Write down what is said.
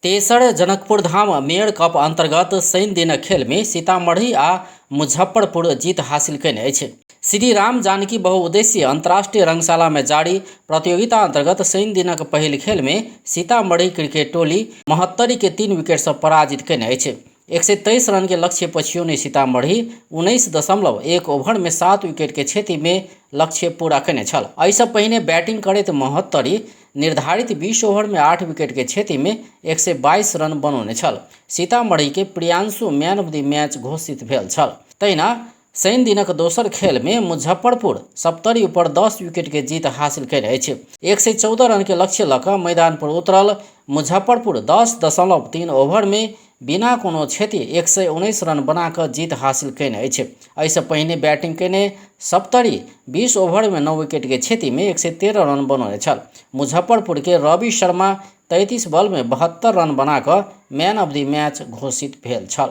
तेसर Janakpur Dham mayor cup अंतर्गत शनि दिनक खेल में सीतामढ़ी आ मुजफ्फरपुर जीत हासिल कयने अछि। श्री राम जानकी बहुउद्देशीय अंतर्राष्ट्रीय रंगशाला में जारी प्रतियोगिता अंतर्गत शनि दिनक पहिल खेल में सीतामढ़ी क्रिकेट टोली महोत्तरी के 3 विकेट से पराजित कयने अछि। 123 रन के लक्ष्य पछियोने सीतामढ़ी 19.1 ओवर में 7 विकेट के क्षति में लक्ष्य पूरा कयने छल। एहिसँ पहिने बैटिंग करैत महोत्तरी निर्धारित 20 ओवर में 8 विकेट के क्षति में 122 रन बनौने छल। सीतामढ़ी के Priyanshu man of the match घोषित भेल छल। तहिना शनि दिनक दोसर खेल में मुजफ्फरपुर 70 पर 10 विकेट के जीत हासिल कयने अछि। 114 रन के लक्ष्य लऽ कऽ मैदान पर उतरल मुजफ्फरपुर 10.3 ओवर में बिना कोनो क्षति 119 रन बनाकर जीत हासिल कयने अछि। एहिसँ पहिने बैटिंग कयने 70 20 ओवर में 9 विकेट के क्षति में 113 रन बनौने छल। मुजफ्फरपुर के रवि शर्मा 33 बॉल में 72 रन बनाकर मैन ऑफ द मैच घोषित भेल छल।